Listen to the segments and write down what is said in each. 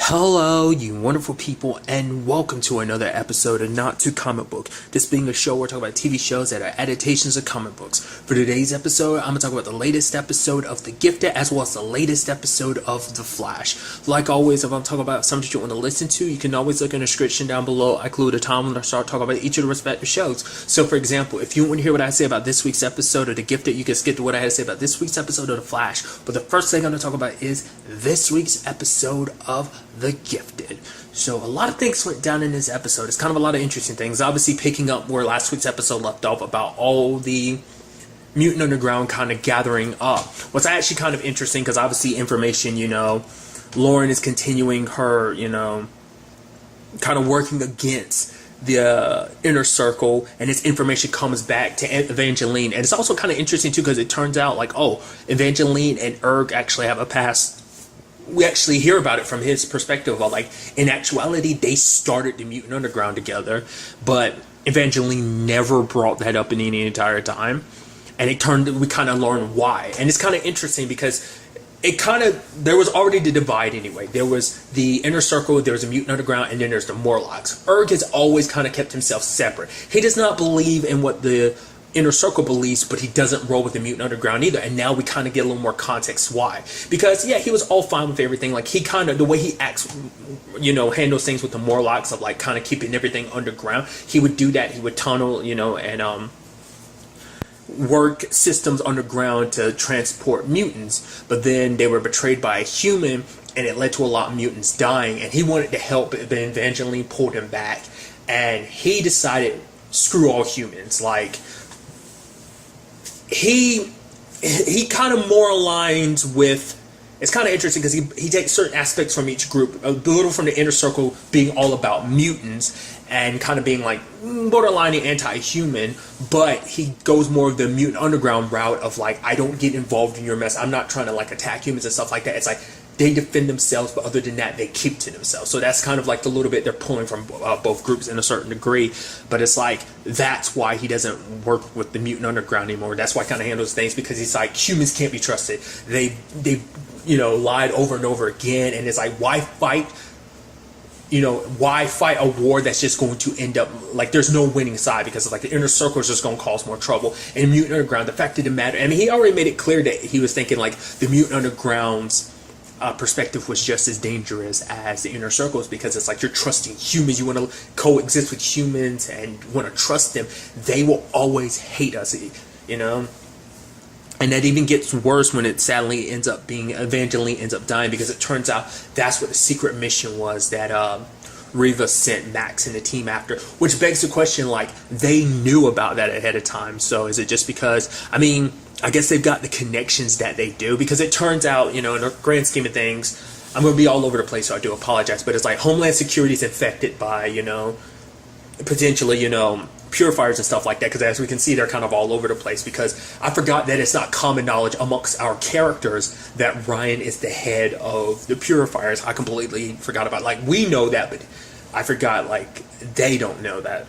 Hello, you wonderful people, and welcome to another episode of Not Too Comic Book. This being a show where we talk about TV shows that are adaptations of comic books. For today's episode, I'm going to talk about the latest episode of The Gifted, as well as the latest episode of The Flash. Like always, if I'm talking about something you want to listen to, you can always look in the description down below. I include a time when I start talking about each of the respective shows. So, for example, if you want to hear what I say about this week's episode of The Gifted, you can skip to what I had to say about this week's episode of The Flash. But the first thing I'm going to talk about is this week's episode of The Gifted. So a lot of things went down in this episode. It's kind of a lot of interesting things. Obviously picking up where last week's episode left off about all the Mutant Underground kind of gathering up. What's actually kind of interesting, because obviously information, Lauren is continuing her, kind of working against the inner circle, and this information comes back to Evangeline. And it's also kind of interesting too, because it turns out like, oh, Evangeline and Erg actually have a past. We actually hear about it from his perspective of like, in actuality, they started the Mutant Underground together, but Evangeline never brought that up in any entire time. And we kind of learn why. And it's kind of interesting because there was already the divide anyway. There was the inner circle, there was a Mutant Underground, and then there's the Morlocks. Erg has always kind of kept himself separate. He does not believe in what the inner circle believes, but he doesn't roll with the Mutant Underground either. And now we kind of get a little more context why. Because yeah, he was all fine with everything. Like he kind of, the way he acts, handles things with the Morlocks of like kind of keeping everything underground. He would do that. He would tunnel, and work systems underground to transport mutants. But then they were betrayed by a human, and it led to a lot of mutants dying. And he wanted to help, but then Evangeline pulled him back, and he decided, screw all humans. Like, he kind of more aligns with, it's kind of interesting because he takes certain aspects from each group, a little from the inner circle being all about mutants and kind of being like borderline anti-human, but he goes more of the Mutant Underground route of like, I don't get involved in your mess, I'm not trying to like attack humans and stuff like that. It's like they defend themselves, but other than that, they keep to themselves. So that's kind of like the little bit they're pulling from both groups in a certain degree. But it's like, that's why he doesn't work with the Mutant Underground anymore. That's why he kind of handles things, because he's like, humans can't be trusted. They lied over and over again. And it's like, why fight a war that's just going to end up, like, there's no winning side, because like the inner circle is just going to cause more trouble. And Mutant Underground, the fact that it mattered, I mean, he already made it clear that he was thinking like the Mutant Underground's perspective was just as dangerous as the inner circles, because it's like you're trusting humans, you want to coexist with humans and want to trust them. They will always hate us, and that even gets worse when it sadly ends up being Evangeline ends up dying, because it turns out that's what the secret mission was that Riva sent Max and the team after, which begs the question, like, they knew about that ahead of time. So is it just because, I guess they've got the connections that they do, because it turns out, in the grand scheme of things, I'm going to be all over the place, so I do apologize, but it's like Homeland Security is infected by, potentially, purifiers and stuff like that, because as we can see, they're kind of all over the place. Because I forgot that it's not common knowledge amongst our characters that Ryan is the head of the purifiers. I completely forgot about, like, we know that, but I forgot, like, they don't know that.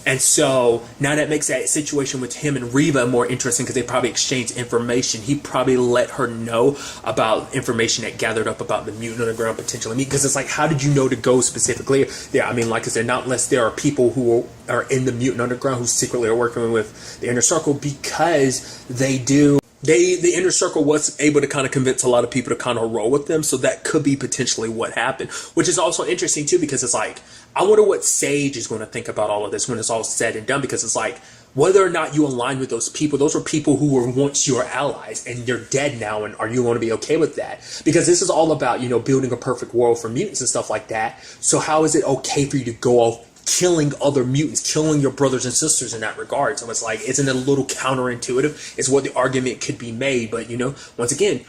And so now that makes that situation with him and Riva more interesting, because they probably exchanged information. He probably let her know about information that gathered up about the Mutant Underground potentially. Because it's like, how did you know to go specifically? Yeah, like I said, not unless there are people who are in the Mutant Underground who secretly are working with the inner circle, because they do. The inner circle was able to kind of convince a lot of people to kind of roll with them, so that could be potentially what happened, which is also interesting too, because it's like, I wonder what Sage is going to think about all of this when it's all said and done, because it's like, whether or not you align with those are people who were once your allies, and they're dead now, and are you going to be okay with that? Because this is all about, building a perfect world for mutants and stuff like that. So how is it okay for you to go off killing other mutants, killing your brothers and sisters in that regard? So it's like, isn't it a little counterintuitive? It's what the argument could be made. But, once again,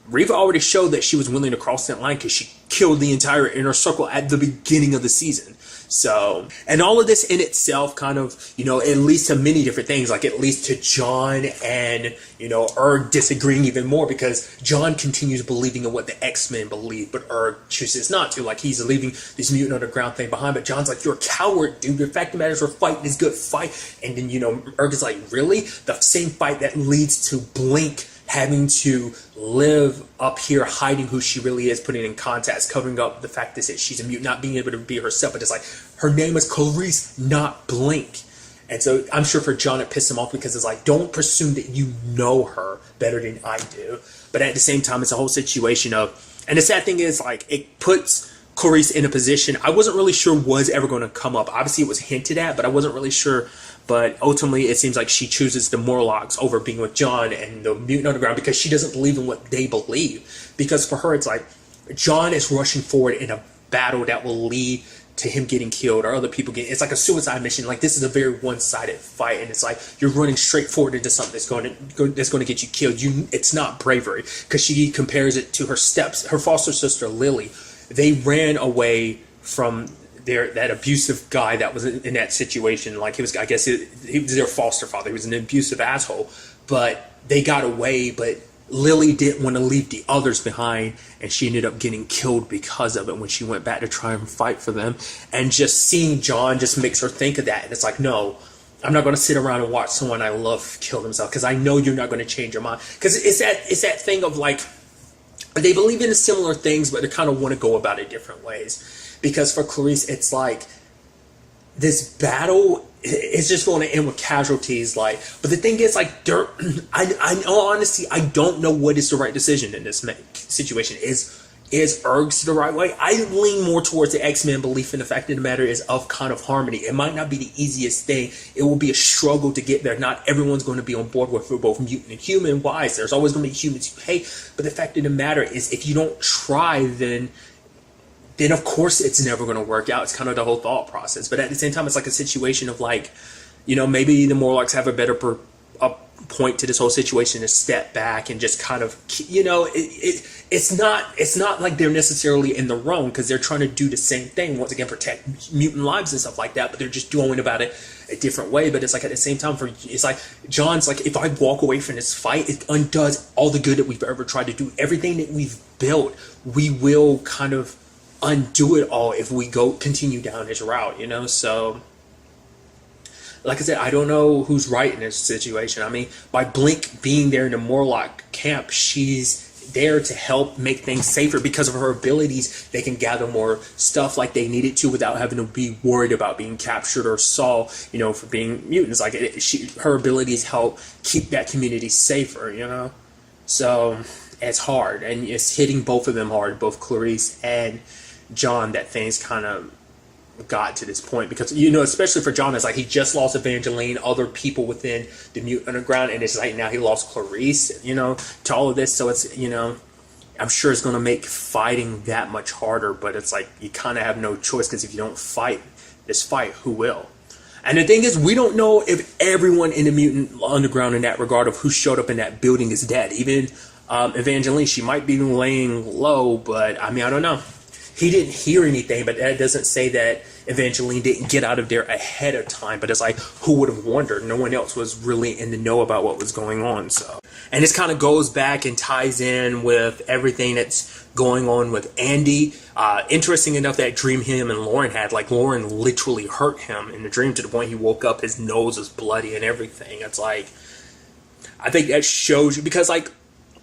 Riva already showed that she was willing to cross that line, because she killed the entire inner circle at the beginning of the season. So, and all of this in itself kind of, it leads to many different things. Like, it leads to John and, Erg disagreeing even more, because John continues believing in what the X-Men believe, but Erg chooses not to. Like, he's leaving this Mutant Underground thing behind, but John's like, you're a coward, dude. The fact of the matter is, we're fighting this good fight. And then, Erg is like, really? The same fight that leads to Blink having to live up here hiding who she really is, putting in context, covering up the fact that she's a mutant, not being able to be herself, but it's like her name is Clarice, not Blink. And so I'm sure for John it pissed him off because it's like, don't presume that you know her better than I do. But at the same time, it's a whole situation of, and the sad thing is, like, it puts Clarice in a position I wasn't really sure was ever going to come up. Obviously it was hinted at, but I wasn't really sure. But ultimately it seems like she chooses the Morlocks over being with John and the Mutant Underground because she doesn't believe in what they believe. Because for her it's like, John is rushing forward in a battle that will lead to him getting killed or other people getting, it's like a suicide mission. Like, this is a very one-sided fight, and it's like you're running straight forward into something that's going to get you killed. It's not bravery, because she compares it to her foster sister Lily. They ran away from that abusive guy that was in that situation. Like, he was their foster father. He was an abusive asshole, but they got away. But Lily didn't want to leave the others behind, and she ended up getting killed because of it when she went back to try and fight for them. And just seeing John just makes her think of that. And it's like, no, I'm not going to sit around and watch someone I love kill themselves, because I know you're not going to change your mind. Because it's that thing of, like, they believe in similar things, but they kind of want to go about it different ways. Because for Clarice, it's like, this battle is just going to end with casualties. Like, but the thing is, like, in all honesty, I don't know what is the right decision in this situation. Is Ergs the right way? I lean more towards the X-Men belief, in the fact of the matter is of kind of harmony. It might not be the easiest thing. It will be a struggle to get there. Not everyone's going to be on board with both mutant and human. Why? There's always going to be humans you hate. But the fact of the matter is, if you don't try, then of course it's never going to work out. It's kind of the whole thought process. But at the same time, it's like a situation of, like, maybe the Morlocks have a better point to this whole situation to step back and just kind of, it's not like they're necessarily in the wrong, because they're trying to do the same thing, once again, protect mutant lives and stuff like that, but they're just going about it a different way. But it's like, at the same time, it's like John's like, if I walk away from this fight, it undoes all the good that we've ever tried to do. Everything that we've built, we will kind of undo it all if we continue down his route, so like I said, I don't know who's right in this situation. I mean, by Blink being there in the Morlock camp, she's there to help make things safer. Because of her abilities, they can gather more stuff like they needed to without having to be worried about being captured or saw, for being mutants. Like, her abilities help keep that community safer, so it's hard, and it's hitting both of them hard, both Clarice and John, that things kind of got to this point. Because especially for John, it's like he just lost Evangeline, other people within the Mutant Underground, and it's like now he lost Clarice, to all of this. So it's, I'm sure it's going to make fighting that much harder, but it's like you kind of have no choice, because if you don't fight this fight, who will? And the thing is, we don't know if everyone in the Mutant Underground, in that regard of who showed up in that building, is dead. Even Evangeline, she might be laying low, but I mean, I don't know. He didn't hear anything, but that doesn't say that Evangeline didn't get out of there ahead of time. But it's like, who would have wondered? No one else was really in the know about what was going on. So, and this kind of goes back and ties in with everything that's going on with Andy. Interesting enough, that dream him and Lauren had, like, Lauren literally hurt him in the dream to the point he woke up, his nose was bloody and everything. It's like, I think that shows you, because, like,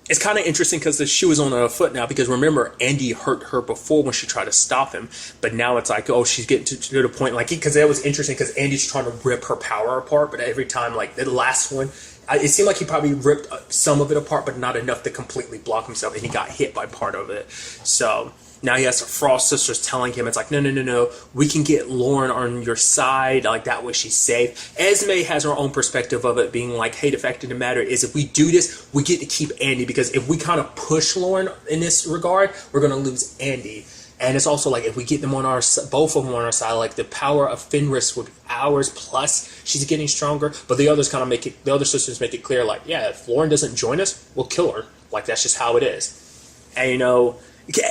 it's kind of interesting because the shoe is on her foot now, because remember, Andy hurt her before when she tried to stop him, but now it's like, oh, she's getting to the point, like, because that was interesting because Andy's trying to rip her power apart, but every time, like the last one, it seemed like he probably ripped some of it apart, but not enough to completely block himself, and he got hit by part of it. So now he has Frost sisters telling him, it's like, no, we can get Lauren on your side, like, that way she's safe. Esme has her own perspective of it, being like, hey, the fact of the matter is, if we do this, we get to keep Andy, because if we kind of push Lauren in this regard, we're going to lose Andy. And it's also like, if we get them on both of them on our side, like, the power of Fenris would be ours, plus she's getting stronger. But the others kind of the other sisters make it clear, like, yeah, if Lauren doesn't join us, we'll kill her. Like, that's just how it is. And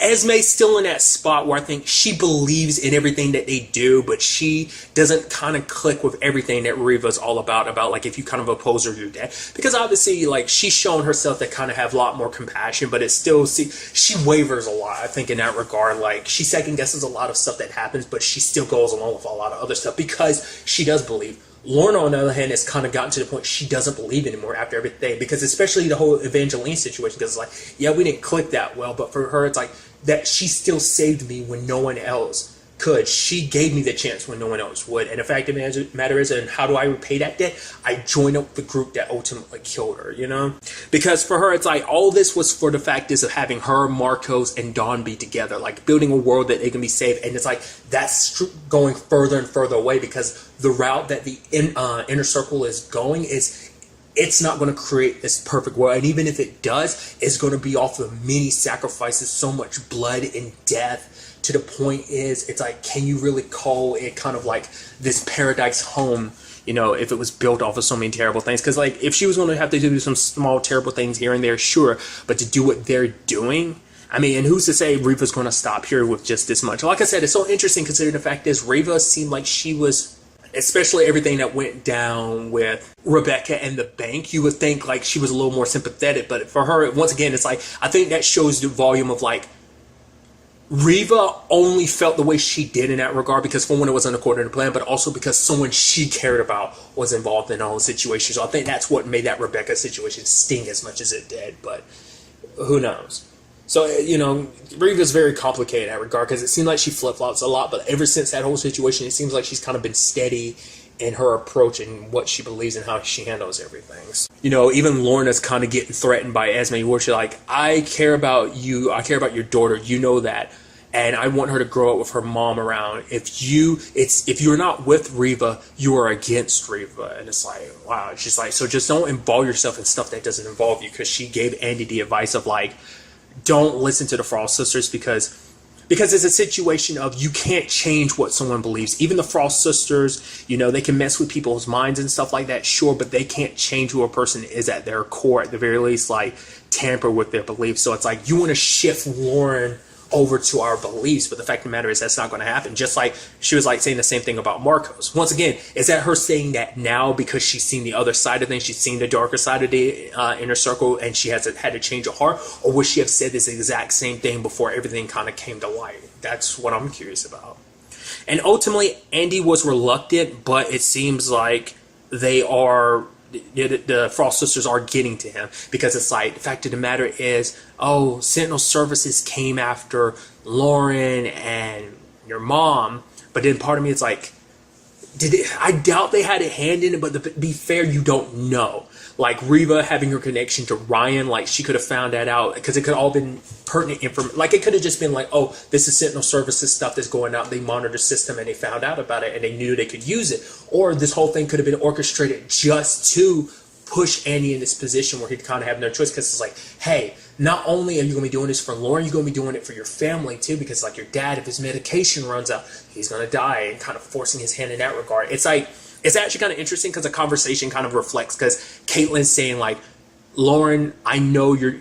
Esme's still in that spot where I think she believes in everything that they do, but she doesn't kind of click with everything that Reva's all about, like, if you kind of oppose her, you're dead. Because obviously, like, she's shown herself to kind of have a lot more compassion, but it's still, she wavers a lot, I think, in that regard. Like, she second guesses a lot of stuff that happens, but she still goes along with a lot of other stuff, because she does believe Lorna, on the other hand, has kind of gotten to the point she doesn't believe anymore after everything, because especially the whole Evangeline situation, because it's like, yeah, we didn't click that well, but for her, it's like that she still saved me when no one else could. She gave me the chance when no one else would. And the fact of the matter is, and how do I repay that debt? I joined up the group that ultimately killed her, you know? Because for her, it's like all this was for the fact is of having her, Marcos, and Dawn be together, like building a world that they can be saved. And it's like that's going further and further away, because the route that the inner circle is going is, it's not going to create this perfect world. And even if it does, it's going to be off of many sacrifices, so much blood and death. To the point is, it's like, can you really call it kind of like this paradise home, you know, if it was built off of so many terrible things? Because like, if she was going to have to do some small terrible things here and there, sure, but to do what they're doing, I mean, and who's to say Reva's going to stop here with just this much? Like I said, it's so interesting considering the fact is Reva seemed like she was, especially everything that went down with Rebecca and the bank, you would think like she was a little more sympathetic. But for her, once again, it's like, I think that shows the volume of like, Reva only felt the way she did in that regard because, for one, it wasn't according to plan, but also because someone she cared about was involved in the whole situation. So I think that's what made that Rebecca situation sting as much as it did, but who knows? So, you know, Reva's very complicated in that regard because it seemed like she flip-flops a lot, but ever since that whole situation, it seems like she's kind of been steady in her approach and what she believes and how she handles everything. You know, even Lorna's kind of getting threatened by Esme, where she's like, I care about you, I care about your daughter, you know that. And I want her to grow up with her mom around. If you're not with Reva, you are against Reva. And it's like, wow. She's like, so just don't involve yourself in stuff that doesn't involve you. Because she gave Andy the advice of like, don't listen to the Frost sisters because it's a situation of you can't change what someone believes. Even the Frost sisters, you know, they can mess with people's minds and stuff like that, sure, but they can't change who a person is at their core. At the very least, like tamper with their beliefs. So it's like you want to shift Lauren over to our beliefs, but the fact of the matter is that's not going to happen. Just like she was like saying the same thing about Marcos. Once again, is that her saying that now because she's seen the other side of things, she's seen the darker side of the inner circle, and she has had to change her heart, or would she have said this exact same thing before everything kind of came to light? That's what I'm curious about. And ultimately, Andy was reluctant, but it seems like they are. The Frost sisters are getting to him because it's like the fact of the matter is, oh, Sentinel Services came after Lauren and your mom, but then part of me is like, I doubt they had a hand in it, but to be fair, you don't know. Like Reva having her connection to Ryan, like she could have found that out because it could all been pertinent information. Like it could have just been like, oh, this is Sentinel Services stuff that's going out. They monitor the system and they found out about it and they knew they could use it. Or this whole thing could have been orchestrated just to push Andy in this position where he'd kind of have no choice because it's like, hey, not only are you going to be doing this for Lauren, you're going to be doing it for your family too, because like your dad, if his medication runs out, he's going to die, and kind of forcing his hand in that regard. It's like, it's actually kind of interesting because the conversation kind of reflects, because Caitlyn's saying like, Lauren, I know you're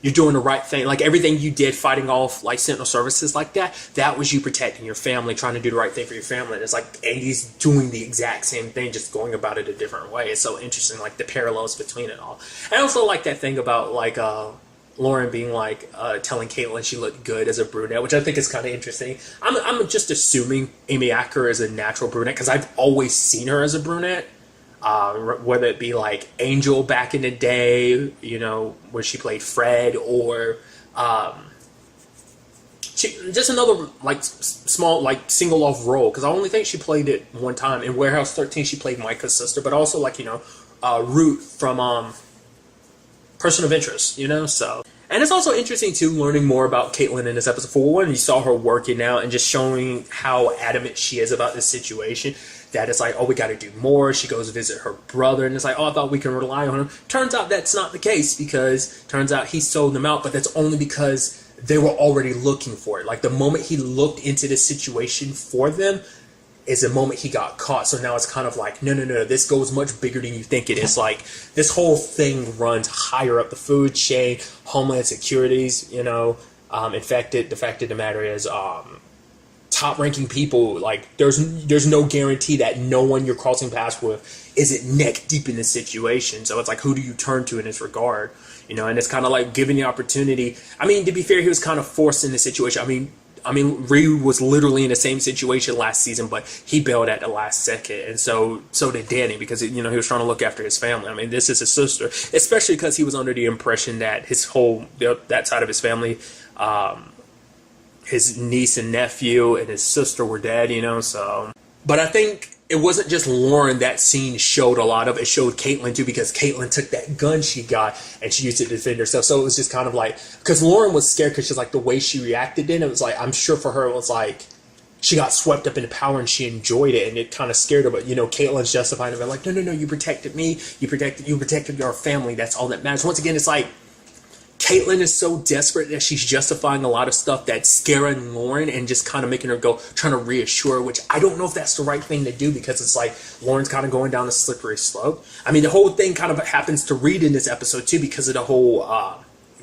doing the right thing. Like everything you did fighting off like Sentinel Services like that was you protecting your family, trying to do the right thing for your family. And it's like Andy's doing the exact same thing, just going about it a different way. It's so interesting, like the parallels between it all. I also like that thing about like Lauren being like telling Caitlyn she looked good as a brunette, which I think is kind of interesting. I'm just assuming Amy Acker is a natural brunette because I've always seen her as a brunette. Whether it be like Angel back in the day, you know, where she played Fred, or just another like small like single off role, because I only think she played it one time in Warehouse 13. She played Micah's sister, but also like, you know, Root from Person of Interest, you know. So, and it's also interesting too learning more about Caitlyn in this episode. For one, you saw her working out and just showing how adamant she is about this situation. That it's like, oh, we got to do more. She goes to visit her brother, and it's like, oh, I thought we can rely on him. Turns out that's not the case, because turns out he sold them out, but that's only because they were already looking for it. Like the moment he looked into the situation for them is the moment he got caught. So now it's kind of like, no, this goes much bigger than you think it is. Like this whole thing runs higher up the food chain, Homeland Security's, you know, infected. The fact of the matter is, top-ranking people, like there's no guarantee that no one you're crossing paths with isn't neck deep in this situation. So it's like, who do you turn to in this regard? You know, and it's kind of like giving the opportunity. I mean, to be fair, he was kind of forced in this situation. I mean, I mean, Reed was literally in the same situation last season, but he bailed at the last second, and so did Danny, because he was trying to look after his family. I mean, this is his sister, especially because he was under the impression that that side of his family, his niece and nephew and his sister were dead. So. But I think it wasn't just Lauren that scene showed a lot of. It showed Caitlyn too, because Caitlyn took that gun she got and she used it to defend herself. So it was just kind of like, because Lauren was scared because she's like, the way she reacted then, it was like, I'm sure for her it was like she got swept up in the power and she enjoyed it, and it kind of scared her. But Caitlyn's justifying it, like, no, you protected me, you protected our family. That's all that matters. Once again, it's like Caitlyn is so desperate that she's justifying a lot of stuff that's scaring Lauren and just kind of making her go, trying to reassure her, which I don't know if that's the right thing to do, because it's like Lauren's kind of going down a slippery slope. I mean, the whole thing kind of happens to Reed in this episode too, because of the whole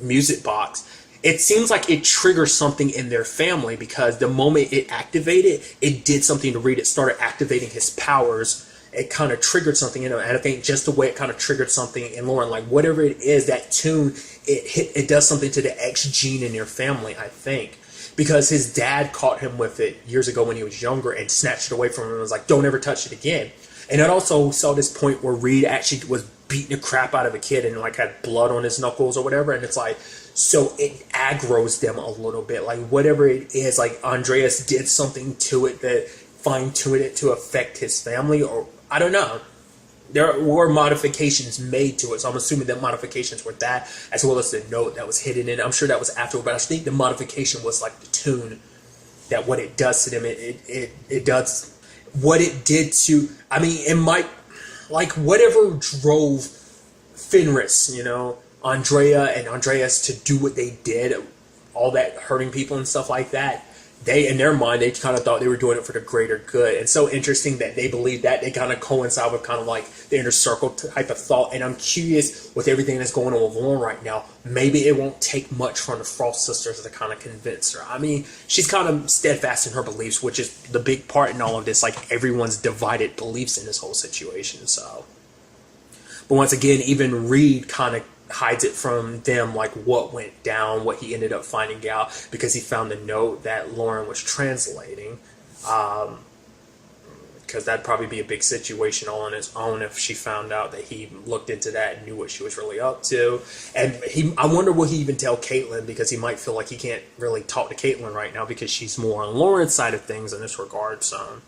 music box. It seems like it triggers something in their family, because the moment it activated, it did something to Reed. It started activating his powers. It kind of triggered something in him, and I think just the way it kind of triggered something in Lauren, like whatever it is, that tune, it does something to the X gene in your family, I think, because his dad caught him with it years ago when he was younger and snatched it away from him and was like, don't ever touch it again. And it also saw this point where Reed actually was beating the crap out of a kid and like had blood on his knuckles or whatever, and it's like, so it aggroes them a little bit, like whatever it is, like Andreas did something to it that fine-tuned it to affect his family, or I don't know. There were modifications made to it, so I'm assuming that modifications were that, as well as the note that was hidden in it. I'm sure that was afterward, but I think the modification was like the tune, that what it does to them, it does what it did to, I mean, it might, like whatever drove Fenris, Andrea and Andreas to do what they did, all that hurting people and stuff like that. They, in their mind, they kind of thought they were doing it for the greater good. And so interesting that they believe that. They kind of coincide with kind of like the inner circle type of thought. And I'm curious, with everything that's going on with Lauren right now, maybe it won't take much from the Frost sisters to kind of convince her. I mean, she's kind of steadfast in her beliefs, which is the big part in all of this. Like, everyone's divided beliefs in this whole situation. So, but once again, even Reed kind of hides it from them, like what went down, what he ended up finding out, because he found the note that Lauren was translating, because that'd probably be a big situation all on its own if she found out that he looked into that and knew what she was really up to. And I wonder, will he even tell Caitlyn, because he might feel like he can't really talk to Caitlyn right now because she's more on Lauren's side of things in this regard. So,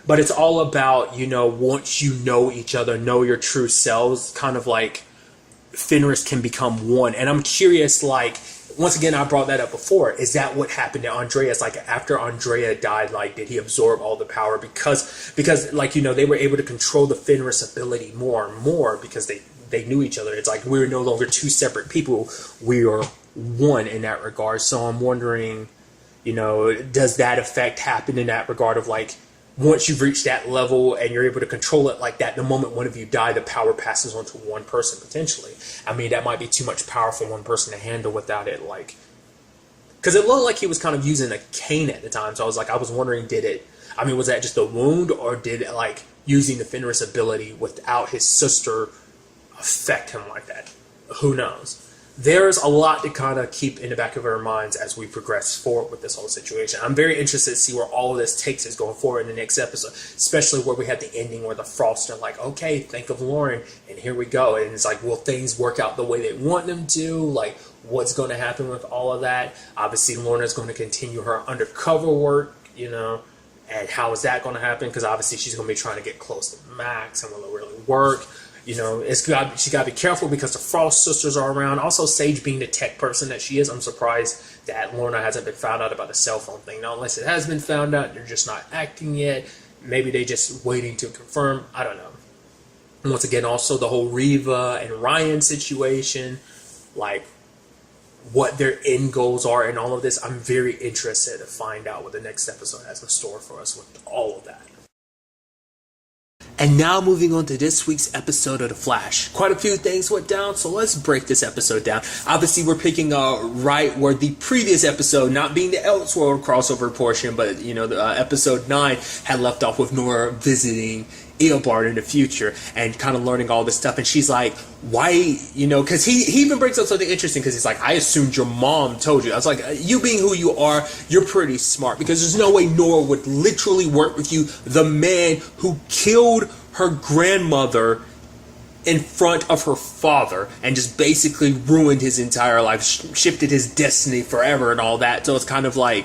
but it's all about, once you know each other, know your true selves, kind of like Fenris can become one. And I'm curious, like, once again, I brought that up before. Is that what happened to Andreas? Like, after Andrea died, like, did he absorb all the power? Because like, they were able to control the Fenris ability more and more because they knew each other. It's like, we're no longer two separate people. We are one in that regard. So I'm wondering, does that effect happen in that regard of, like, once you've reached that level and you're able to control it like that, the moment one of you die, the power passes on to one person potentially. I mean, that might be too much power for one person to handle without it, like, because it looked like he was kind of using a cane at the time. So I was wondering, was that just a wound, or did it, like, using the Fenris ability without his sister affect him like that? Who knows? There's a lot to kind of keep in the back of our minds as we progress forward with this whole situation. I'm very interested to see where all of this takes us going forward in the next episode, especially where we have the ending where the Frost are like, okay, think of Lauren, and here we go. And it's like, will things work out the way they want them to? Like, what's going to happen with all of that? Obviously, Lorna's going to continue her undercover work, and how is that going to happen? Because obviously she's going to be trying to get close to Max, and will it really work? She got to be careful because the Frost sisters are around. Also, Sage being the tech person that she is, I'm surprised that Lorna hasn't been found out about the cell phone thing. Now, unless it has been found out, they're just not acting yet. Maybe they just waiting to confirm. I don't know. And once again, also the whole Reva and Ryan situation, like what their end goals are and all of this. I'm very interested to find out what the next episode has in store for us with all of that. And now moving on to this week's episode of The Flash. Quite a few things went down, so let's break this episode down. Obviously, we're picking right where the previous episode, not being the Elseworld crossover portion, but, the episode 9 had left off with Nora visiting Eobard in the future and kind of learning all this stuff. And she's like, why, you know, because he even brings up something interesting, because he's like, I assumed your mom told you. I was like, you being who you are, you're pretty smart, because there's no way Nora would literally work with you, the man who killed her grandmother in front of her father and just basically ruined his entire life, shifted his destiny forever and all that. So it's kind of like,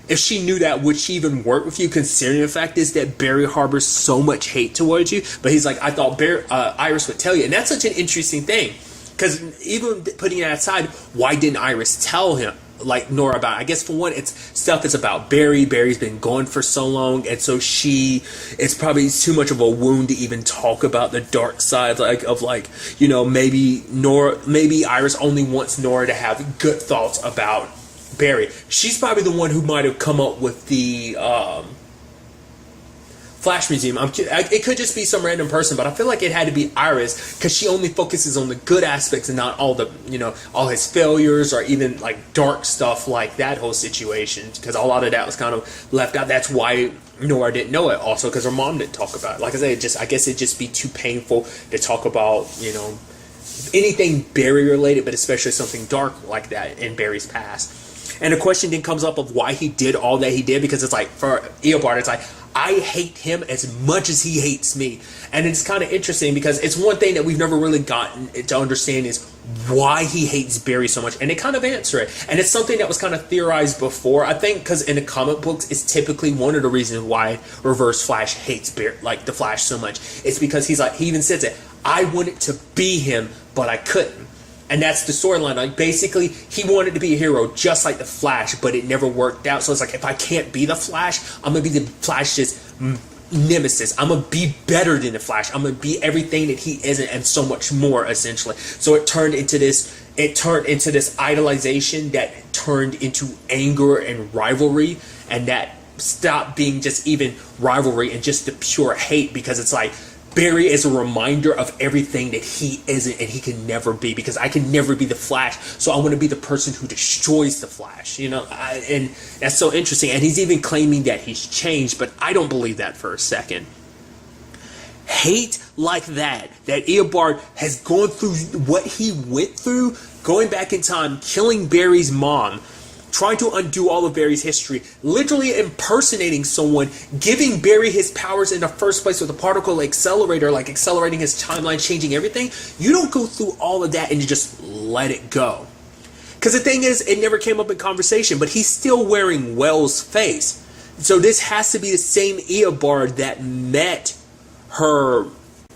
if she knew that, would she even work with you, considering the fact is that Barry harbors so much hate towards you? But he's like, I thought Iris would tell you. And that's such an interesting thing, because even putting that aside, why didn't Iris tell him, like Nora, about it? I guess for one, it's stuff is about Barry. Barry's been gone for so long, and so it's probably too much of a wound to even talk about the dark side, you know, maybe Iris only wants Nora to have good thoughts about Barry. She's probably the one who might have come up with the Flash Museum. It could just be some random person, but I feel like it had to be Iris, because she only focuses on the good aspects and not all the, you know, all his failures or even like dark stuff like that whole situation, because a lot of that was kind of left out. That's why Nora didn't know it, also because her mom didn't talk about it. Like I said, I guess it'd just be too painful to talk about, you know, anything Barry related, but especially something dark like that in Barry's past. And the question then comes up of why he did all that he did, because it's like, for Eobard, it's like, I hate him as much as he hates me. And it's kind of interesting, because it's one thing that we've never really gotten to understand is why he hates Barry so much. And they kind of answer it. And it's something that was kind of theorized before, I think, because in the comic books, it's typically one of the reasons why Reverse Flash hates Barry, like the Flash, so much. It's because he's like, he even says it, I wanted to be him, but I couldn't. And that's the storyline. Like, basically, he wanted to be a hero just like the Flash, but it never worked out. So it's like, if I can't be the Flash, I'm going to be the Flash's nemesis. I'm going to be better than the Flash. I'm going to be everything that he isn't and so much more, essentially. So it turned into this idolization that turned into anger and rivalry, and that stopped being just even rivalry and just the pure hate, because it's like, Barry is a reminder of everything that he isn't and he can never be, because I can never be the Flash, so I want to be the person who destroys the Flash, you know. And that's so interesting. And he's even claiming that he's changed, but I don't believe that for a second. Hate like that Eobard has gone through what he went through, going back in time, killing Barry's mom, trying to undo all of Barry's history, literally impersonating someone, giving Barry his powers in the first place with a particle accelerator, like accelerating his timeline, changing everything. You don't go through all of that and you just let it go. Because the thing is, it never came up in conversation, but he's still wearing Wells' face. So this has to be the same Eobard that met her,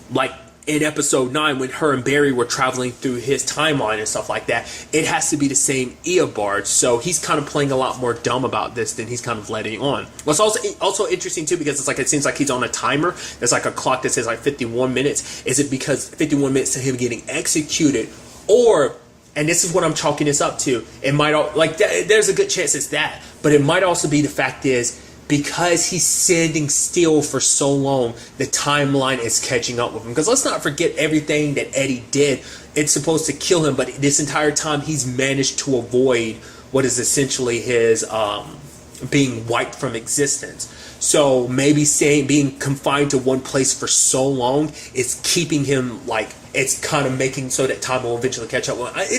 like, in episode 9, when her and Barry were traveling through his timeline and stuff like that. It has to be the same Eobard, so he's kind of playing a lot more dumb about this than he's kind of letting on. What's also interesting too, because it's like, it seems like he's on a timer. There's like a clock that says like 51 minutes. Is it because 51 minutes to him getting executed, or, and this is what I'm chalking this up to, it might, like, there's a good chance it's that, but it might also be the fact is, because he's standing still for so long, the timeline is catching up with him. Because let's not forget everything that Eddie did. It's supposed to kill him, but this entire time he's managed to avoid what is essentially his being wiped from existence. So maybe being confined to one place for so long is keeping him, like, it's kind of making so that time will eventually catch up.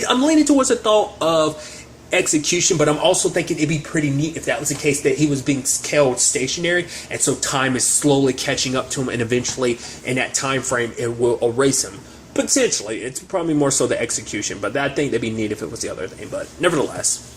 I'm leaning towards the thought of execution, but I'm also thinking it'd be pretty neat if that was the case, that he was being held stationary, and so time is slowly catching up to him, and eventually in that time frame it will erase him. Potentially, it's probably more so the execution, but I think that'd be neat if it was the other thing. But nevertheless,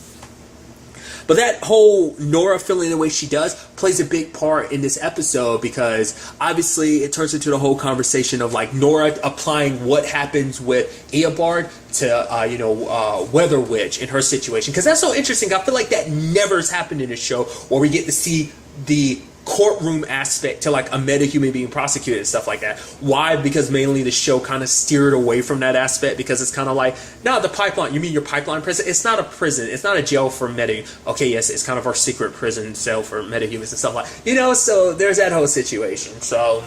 but that whole Nora feeling the way she does plays a big part in this episode, because obviously it turns into the whole conversation of like Nora applying what happens with Eobard to Weather Witch in her situation, because that's so interesting. I feel like that never has happened in a show where we get to see the courtroom aspect to like a meta-human being prosecuted and stuff like that. Why? Because mainly the show kind of steered away from that aspect, because it's kind of like, no, the pipeline, you mean your pipeline prison? It's not a prison, it's not a jail for meta. Okay, yes, it's kind of our secret prison cell for meta-humans and stuff like, so there's that whole situation. So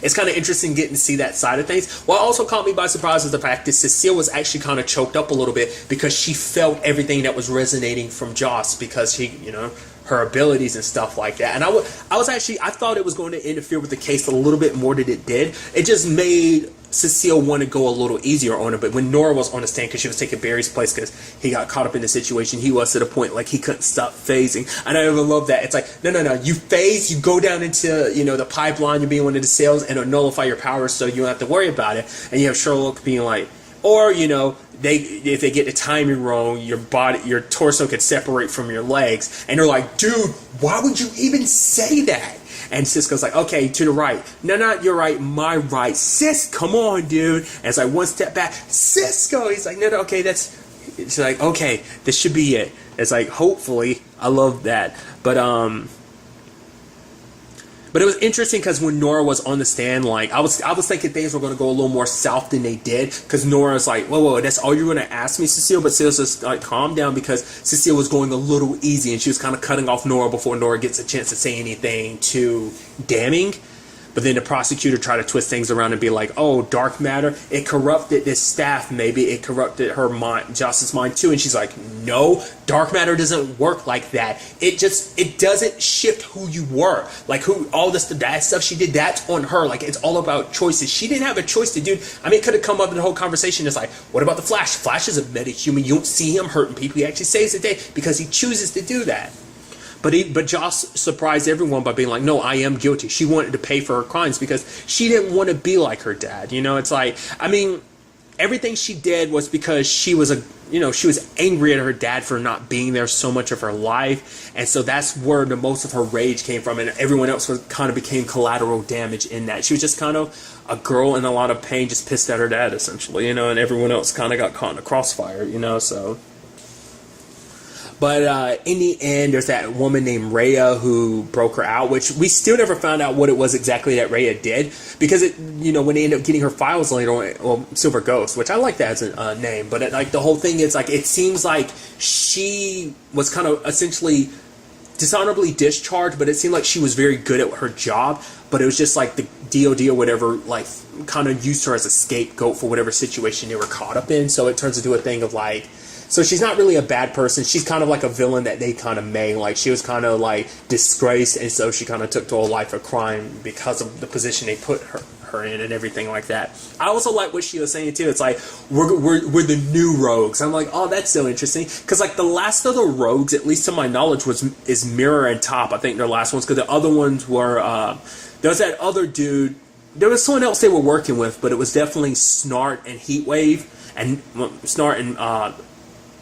it's kind of interesting getting to see that side of things. What also caught me by surprise is the fact that Cecile was actually kind of choked up a little bit, because she felt everything that was resonating from Joss, because her abilities and stuff like that. And I thought it was going to interfere with the case a little bit more than it did. It just made Cecile want to go a little easier on her. But when Nora was on the stand, because she was taking Barry's place because he got caught up in the situation, he was to the point like he couldn't stop phasing. And I even love that. It's like, no, you phase, you go down into, you know, the pipeline, you're being one of the cells, and it'll nullify your powers so you don't have to worry about it. And you have Sherlock being like, or, you know, if they get the timing wrong, your torso could separate from your legs. And they're like, dude, why would you even say that? And Cisco's like, okay, to the right. No, you're right, my right. Sis, come on, dude. And it's like one step back. Cisco! He's like, no, okay, it's like, okay, this should be it. It's like, hopefully, I love that. But it was interesting because when Nora was on the stand, like I was thinking things were going to go a little more south than they did. Because Nora's like, whoa, that's all you're going to ask me, Cecile? But Cecile's just like, calm down, because Cecile was going a little easy and she was kind of cutting off Nora before Nora gets a chance to say anything too damning. But then the prosecutor tried to twist things around and be like, oh, dark matter, it corrupted this staff, maybe it corrupted her mind, Joss's mind too. And she's like, no, dark matter doesn't work like that. It doesn't shift who you were. Like that stuff she did, that's on her. Like, it's all about choices. She didn't have a choice to do. I mean, it could have come up in the whole conversation. It's like, what about the Flash? Flash is a metahuman. You don't see him hurting people. He actually saves the day because he chooses to do that. But Joss surprised everyone by being like, no, I am guilty. She wanted to pay for her crimes because she didn't want to be like her dad. You know, it's like, I mean, everything she did was because she was angry at her dad for not being there so much of her life. And so that's where the most of her rage came from. And everyone else kind of became collateral damage in that. She was just kind of a girl in a lot of pain, just pissed at her dad, essentially, you know, and everyone else kind of got caught in the crossfire, you know, so. But in the end, there's that woman named Rhea who broke her out, which we still never found out what it was exactly that Rhea did, because when they end up getting her files later on, well, Silver Ghost, which I like that as a name, but the whole thing is like, it seems like she was kind of essentially dishonorably discharged, but it seemed like she was very good at her job, but it was just like the DOD or whatever, like, kind of used her as a scapegoat for whatever situation they were caught up in. So it turns into a thing of like, so she's not really a bad person. She's kind of like a villain that they kind of made. Like, she was kind of like disgraced, and so she kind of took to a life of crime because of the position they put her in and everything like that. I also like what she was saying too. It's like, we're the new rogues. I'm like, oh, that's so interesting, because like the last of the rogues, at least to my knowledge, is Mirror and Top. I think their last ones, because the other ones were there was that other dude. There was someone else they were working with, but it was definitely Snart and Heatwave, and Snart and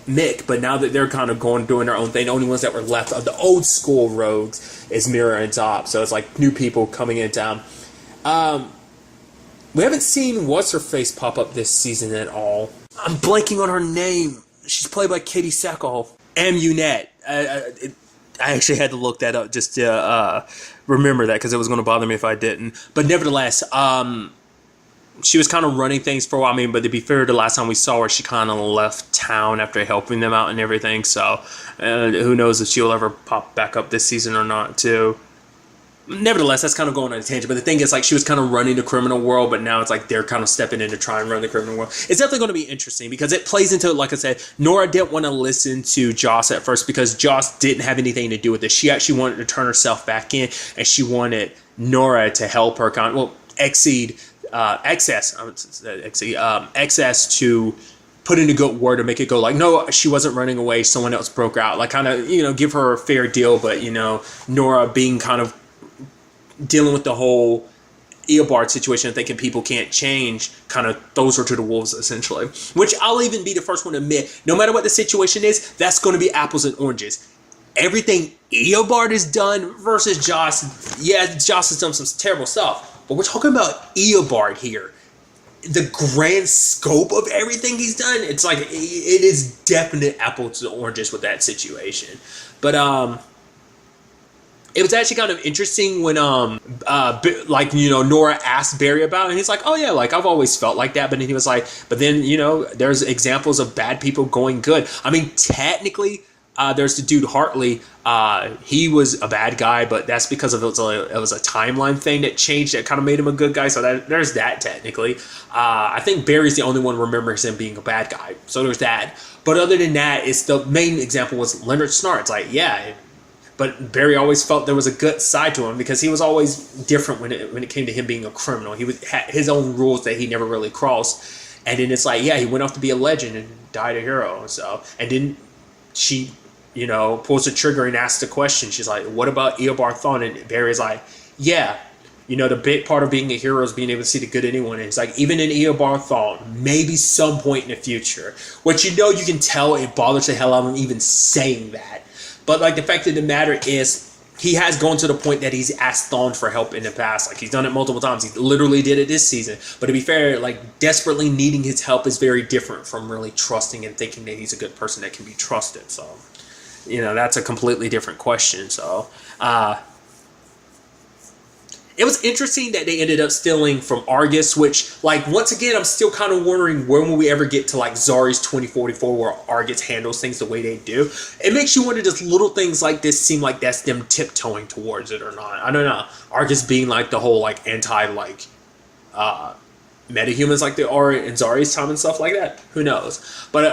Mick. But now that they're kind of doing their own thing, the only ones that were left of the old school rogues is Mirror and Top. So it's like new people coming in town. We haven't seen What's-Her-Face pop up this season at all. I'm blanking on her name. She's played by Katie Sackhoff. Amunet. I actually had to look that up just to remember that, because it was going to bother me if I didn't. But nevertheless, she was kind of running things for a while. I mean, but to be fair, the last time we saw her, she kind of left town after helping them out and everything. So who knows if she'll ever pop back up this season or not, too. Nevertheless, that's kind of going on a tangent. But the thing is, like, she was kind of running the criminal world, but now it's like they're kind of stepping in to try and run the criminal world. It's definitely going to be interesting, because it plays into, like I said, Nora didn't want to listen to Joss at first because Joss didn't have anything to do with this. She actually wanted to turn herself back in, and she wanted Nora to help her excess to put in a good word to make it go like, no, she wasn't running away, someone else broke out. Like, kind of, give her a fair deal, but, Nora being kind of dealing with the whole Eobard situation and thinking people can't change, kind of throws her to the wolves, essentially. Which I'll even be the first one to admit, no matter what the situation is, that's going to be apples and oranges. Everything Eobard has done versus Joss, yeah, Joss has done some terrible stuff, but we're talking about Eobard here. The grand scope of everything he's done, it's like, it is definite apples and oranges with that situation. But, it was actually kind of interesting when, Nora asked Barry about it, and he's like, oh yeah, like, I've always felt like that. But then he was like, but then, there's examples of bad people going good. I mean, technically, there's the dude Hartley. He was a bad guy, but that's because it was a timeline thing that changed that kind of made him a good guy. So there's that technically. I think Barry's the only one who remembers him being a bad guy. So there's that. But other than that, it's the main example was Leonard Snart. It's like, yeah, But Barry always felt there was a good side to him because he was always different when it came to him being a criminal. He had his own rules that he never really crossed. And then it's like, yeah, he went off to be a legend and died a hero. So, and then she, pulls the trigger and asks the question. She's like, what about Eobard Thawne? And Barry's like, yeah, the big part of being a hero is being able to see the good in anyone. And it's like, even in Eobard Thawne, maybe some point in the future, which you can tell it bothers the hell out of him even saying that. But like the fact of the matter is, he has gone to the point that he's asked Thawne for help in the past. Like he's done it multiple times. He literally did it this season. But to be fair, like desperately needing his help is very different from really trusting and thinking that he's a good person that can be trusted. So, that's a completely different question. So, it was interesting that they ended up stealing from Argus, which, like, once again, I'm still kind of wondering when will we ever get to, like, Zari's 2044 where Argus handles things the way they do. It makes you wonder, does little things like this seem like that's them tiptoeing towards it or not? I don't know. Argus being, like, the whole, like, metahumans like they are in Zari's time and stuff like that. Who knows? But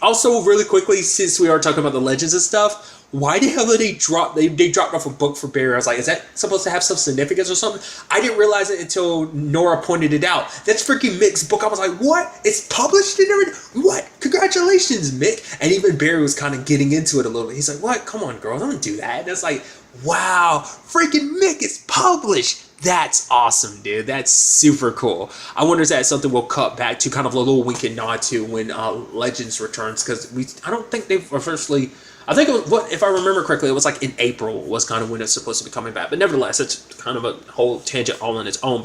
also, really quickly, since we are talking about the legends and stuff, why the hell did they dropped off a book for Barry? I was like, is that supposed to have some significance or something? I didn't realize it until Nora pointed it out. That's freaking Mick's book. I was like, what? It's published and everything? What? Congratulations, Mick. And even Barry was kind of getting into it a little bit. He's like, what? Come on, girl, don't do that. And it's like, wow, freaking Mick, it's published. That's awesome, dude. That's super cool. I wonder if that's something we'll cut back to, kind of a little wink and nod to when Legends returns, because I don't think they've officially. I think it was, if I remember correctly, it was like in April was kind of when it's supposed to be coming back. But nevertheless, it's kind of a whole tangent all on its own.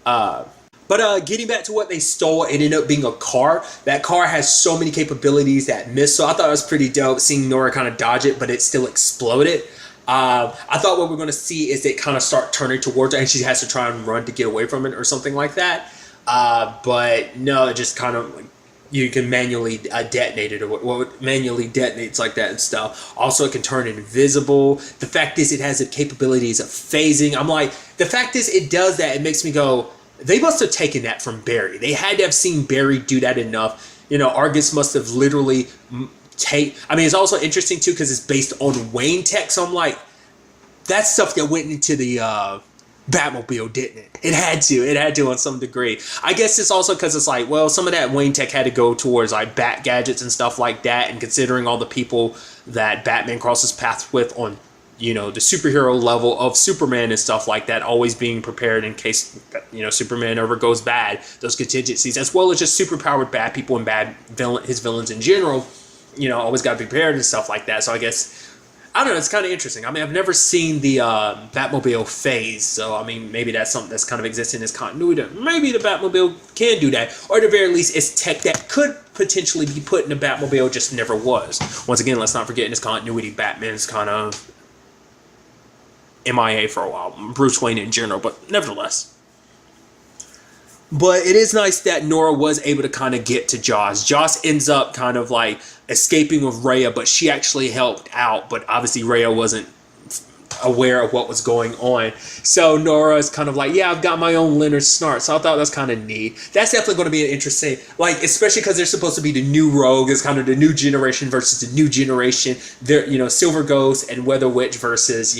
But getting back to what they stole, it ended up being a car. That car has so many capabilities that missed. So I thought it was pretty dope seeing Nora kind of dodge it, but it still exploded. I thought what we're going to see is it kind of start turning towards her and she has to try and run to get away from it or something like that. But no, it just kind of like, you can manually detonate it, or manually detonates like that and stuff. Also, it can turn invisible. The fact is, it has the capabilities of phasing. I'm like, the fact is, it does that. It makes me go, they must have taken that from Barry. They had to have seen Barry do that enough. Argus must have literally it's also interesting too because it's based on Wayne tech. So I'm like, that's stuff that went into the Batmobile, didn't it? It had to on some degree. I guess it's also because it's like, well, some of that Wayne tech had to go towards like bat gadgets and stuff like that, and considering all the people that Batman crosses paths with on, the superhero level of Superman and stuff like that, always being prepared in case, Superman ever goes bad, those contingencies, as well as just superpowered bad people and his villains in general, always got to be prepared and stuff like that. So I guess, I don't know, it's kind of interesting. I mean, I've never seen the Batmobile phase, so maybe that's something that's kind of existing as continuity. Maybe the Batmobile can do that, or at the very least, it's tech that could potentially be put in the Batmobile, just never was. Once again, let's not forget in this continuity, Batman's kind of MIA for a while, Bruce Wayne in general, but nevertheless. But it is nice that Nora was able to kind of get to Joss. Joss ends up kind of like escaping with Rhea, but she actually helped out. But obviously Rhea wasn't aware of what was going on. So Nora is kind of like, yeah, I've got my own Leonard Snart. So I thought that's kind of neat. That's definitely going to be an interesting, like, especially because they're supposed to be the new Rogue. It's kind of the new generation versus the new generation. They're, Silver Ghost and Weather Witch versus,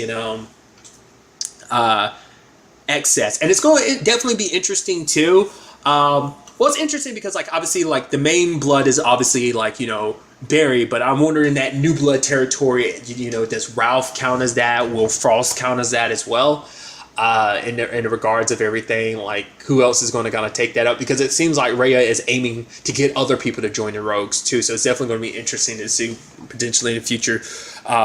Excess. And it's going to definitely be interesting too. Well, it's interesting because, like, obviously, like, the main blood is obviously, like, Barry, but I'm wondering that new blood territory, does Ralph count as that? Will Frost count as that as well? In the regards of everything, like, who else is going to kind of take that up? Because it seems like Rhea is aiming to get other people to join the Rogues too, so it's definitely going to be interesting to see potentially in the future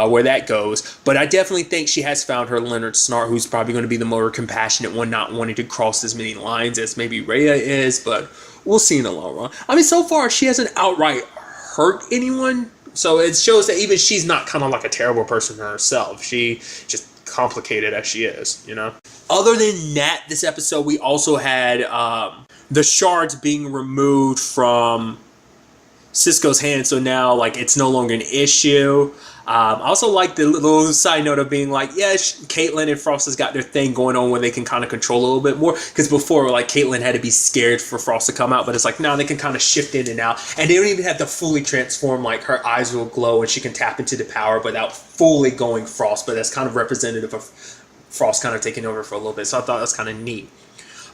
where that goes. But I definitely think she has found her Leonard Snart, who's probably going to be the more compassionate one, not wanting to cross as many lines as maybe Rhea is, but we'll see in the long run. I mean, so far she hasn't outright hurt anyone, so it shows that even she's not kind of like a terrible person herself. She just complicated as she is, Other than that, this episode we also had the shards being removed from Cisco's hand, so now like it's no longer an issue. I also like the little side note of being like, yeah, Caitlyn and Frost has got their thing going on where they can kind of control a little bit more. Because before, like, Caitlyn had to be scared for Frost to come out, but it's like now they can kind of shift in and out, and they don't even have to fully transform. Like, her eyes will glow and she can tap into the power without fully going Frost. But that's kind of representative of Frost kind of taking over for a little bit. So I thought that was kind of neat.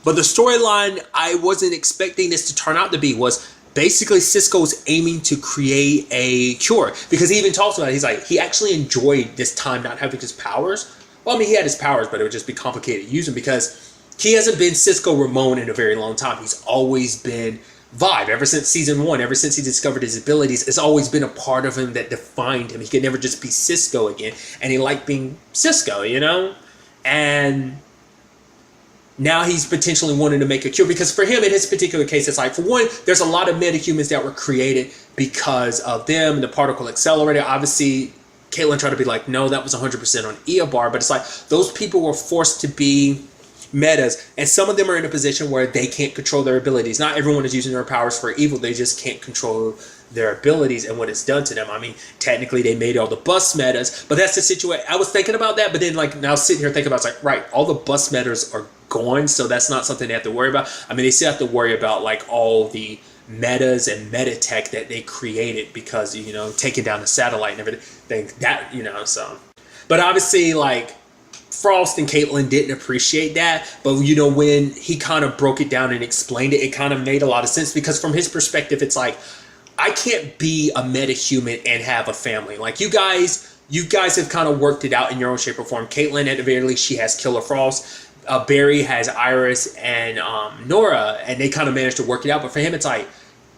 But the storyline I wasn't expecting this to turn out to be was basically Cisco's aiming to create a cure, because he even talks about it. He's like, he actually enjoyed this time not having his powers. Well, I mean, he had his powers, but it would just be complicated to use them because he hasn't been Cisco Ramon in a very long time. He's always been Vibe ever since season 1, ever since he discovered his abilities. It's always been a part of him that defined him. He could never just be Cisco again, and he liked being Cisco, you know? And now he's potentially wanting to make a cure, because for him, in his particular case, it's like, for one, there's a lot of metahumans that were created because of them, the particle accelerator. Obviously, Caitlyn tried to be like, no, that was 100% on Eobard, but it's like, those people were forced to be metas, and some of them are in a position where they can't control their abilities. Not everyone is using their powers for evil, they just can't control their abilities and what it's done to them. I mean, technically they made all the bus metas, but that's the situation. I was thinking about that, but then like now sitting here thinking about, it's like, right, all the bus metas are gone, so that's not something they have to worry about. I mean, they still have to worry about like all the metas and meta tech that they created because, you know, taking down the satellite and everything that, you know, so. But obviously, like, Frost and Caitlyn didn't appreciate that, but you know, when he kind of broke it down and explained it, it kind of made a lot of sense, because from his perspective, it's like, I can't be a metahuman and have a family. Like, you guys have kind of worked it out in your own shape or form. Caitlyn, at the very least, she has Killer Frost. Barry has Iris and Nora, and they kind of managed to work it out. But for him, it's like,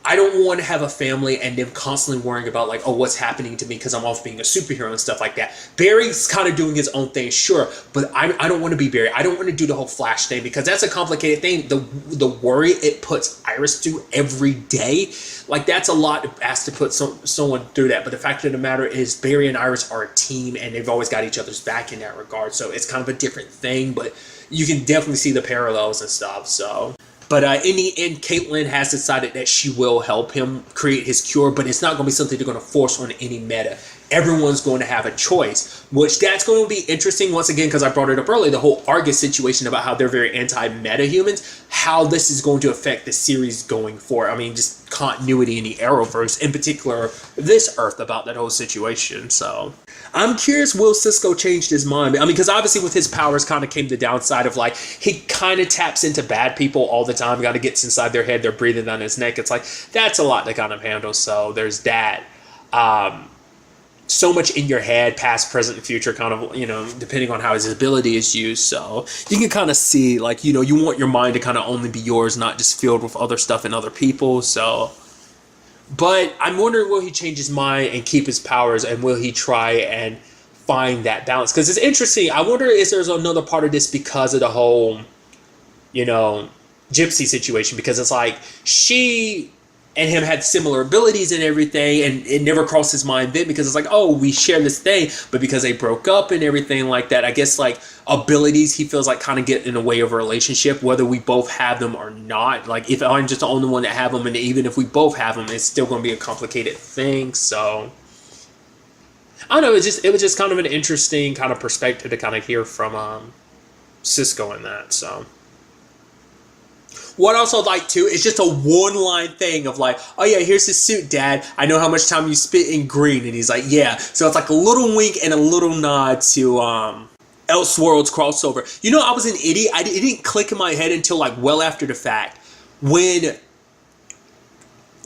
I don't want to have a family and them constantly worrying about like, oh, what's happening to me because I'm off being a superhero and stuff like that. Barry's kind of doing his own thing, sure, but I don't want to be Barry. I don't want to do the whole Flash thing, because that's a complicated thing. The worry it puts Iris through every day, like, that's a lot to ask to put someone through that. But the fact of the matter is, Barry and Iris are a team, and they've always got each other's back in that regard. So it's kind of a different thing, but you can definitely see the parallels and stuff. So. But in the end, Caitlyn has decided that she will help him create his cure, but it's not going to be something they're going to force on any meta. Everyone's going to have a choice, which that's going to be interesting once again, because I brought it up earlier, the whole Argus situation about how they're very anti-meta humans, how this is going to affect the series going forward. I mean, just continuity in the Arrowverse, in particular this Earth, about that whole situation. So I'm curious, will Cisco change his mind? I mean, because obviously with his powers kind of came the downside of like, he kind of taps into bad people all the time, got to get inside their head, they're breathing down his neck. It's like, that's a lot to kind of handle. So there's that. So much in your head, past, present, and future, kind of, you know, depending on how his ability is used. So you can kind of see, like, you know, you want your mind to kind of only be yours, not just filled with other stuff and other people. So, but I'm wondering, will he change his mind and keep his powers, and will he try and find that balance? Because it's interesting. I wonder if there's another part of this because of the whole, you know, Gypsy situation, because it's like she and him had similar abilities and everything, and it never crossed his mind then, because it's like, oh, we share this thing, but because they broke up and everything like that, I guess like abilities he feels like kind of get in the way of a relationship, whether we both have them or not. Like, if I'm just the only one that have them, and even if we both have them, it's still going to be a complicated thing. So I don't know, it was just kind of an interesting kind of perspective to kind of hear from Cisco in that. So what I also like too is just a one-line thing of like, oh yeah, here's his suit, Dad. I know how much time you spent in green. And he's like, yeah. So it's like a little wink and a little nod to Elseworlds crossover. You know, I was an idiot. It didn't click in my head until like well after the fact, when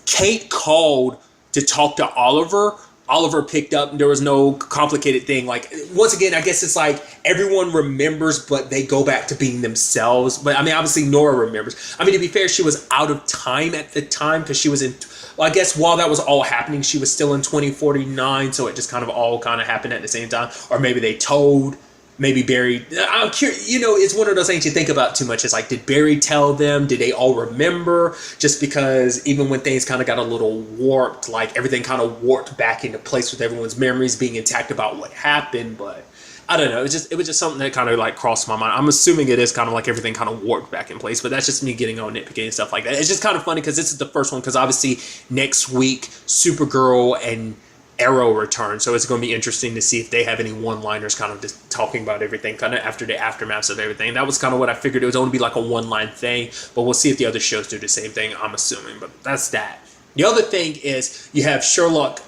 Kate called to talk to Oliver. Oliver picked up, and there was no complicated thing. Like, once again, I guess it's like everyone remembers, but they go back to being themselves. But I mean, obviously Nora remembers. I mean, to be fair, she was out of time at the time, because she was in, well, I guess while that was all happening, she was still in 2049. So it just kind of all kind of happened at the same time. Or maybe they told, maybe Barry, I'm curious, you know, it's one of those things you think about too much. It's like, did Barry tell them? Did they all remember? Just because even when things kind of got a little warped, like everything kind of warped back into place with everyone's memories being intact about what happened. But I don't know. It was just something that kind of like crossed my mind. I'm assuming it is kind of like everything kind of warped back in place, but that's just me getting on nitpicking and stuff like that. It's just kind of funny because this is the first one, because obviously next week Supergirl and Arrow return, so it's going to be interesting to see if they have any one-liners kind of just talking about everything kind of after the aftermaths of everything. That was kind of what I figured. It was going to be like a one-line thing, but we'll see if the other shows do the same thing, I'm assuming. But that's that. The other thing is you have Sherlock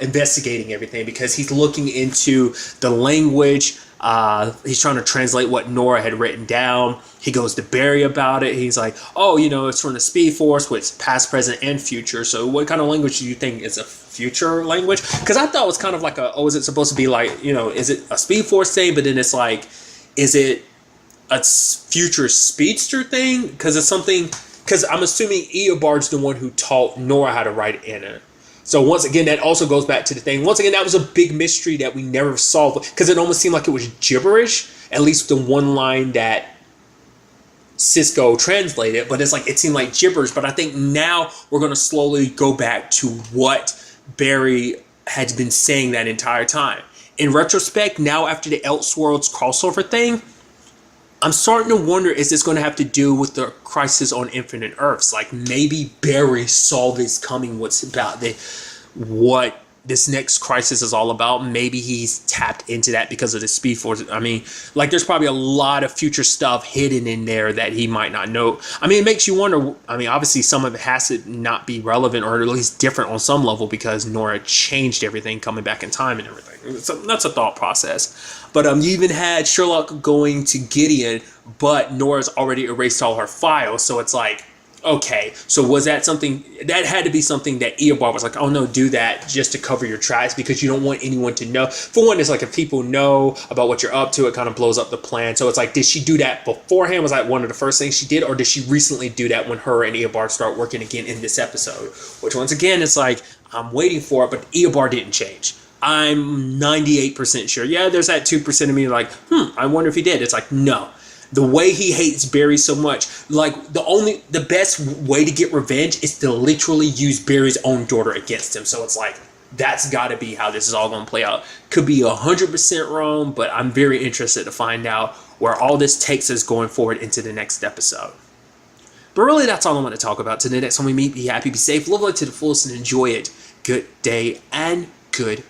investigating everything because he's looking into the language. He's trying to translate what Nora had written down. He goes to Barry about it. He's like, oh, you know, it's from the Speed Force, which past, present, and future. So what kind of language do you think is a future language? Because I thought it was kind of like is it supposed to be like, you know, is it a Speed Force thing? But then it's like, is it a future speedster thing? Because it's something... Because I'm assuming Eobard's the one who taught Nora how to write in it. So once again, that also goes back to the thing. Once again, that was a big mystery that we never solved. Because it almost seemed like it was gibberish. At least the one line that Cisco translated. But it's like, it seemed like gibberish. But I think now we're going to slowly go back to what Barry had been saying that entire time. In retrospect, now after the Elseworlds crossover thing, I'm starting to wonder, is this going to have to do with the Crisis on Infinite Earths? Like, maybe Barry saw this coming, what this next crisis is all about. Maybe he's tapped into that because of the Speed Force. I mean, like, there's probably a lot of future stuff hidden in there that he might not know. I mean, it makes you wonder. I mean, obviously, some of it has to not be relevant or at least different on some level because Nora changed everything coming back in time and everything. So that's a thought process. But you even had Sherlock going to Gideon, but Nora's already erased all her files. So it's like, okay, so was that something that had to be something that Eobard was like, oh no, do that just to cover your tracks because you don't want anyone to know. For one, it's like if people know about what you're up to, it kind of blows up the plan. So it's like, did she do that beforehand? Was that one of the first things she did? Or did she recently do that when her and Eobard start working again in this episode? Which once again, it's like, I'm waiting for it, but Eobard didn't change. I'm 98% sure. Yeah, there's that 2% of me like, I wonder if he did. It's like, no. The way he hates Barry so much, like the best way to get revenge is to literally use Barry's own daughter against him. So it's like, that's got to be how this is all going to play out. Could be 100% wrong, but I'm very interested to find out where all this takes us going forward into the next episode. But really, that's all I want to talk about. Till the next time we meet, be happy, be safe, live life to the fullest, and enjoy it. Good day and goodbye.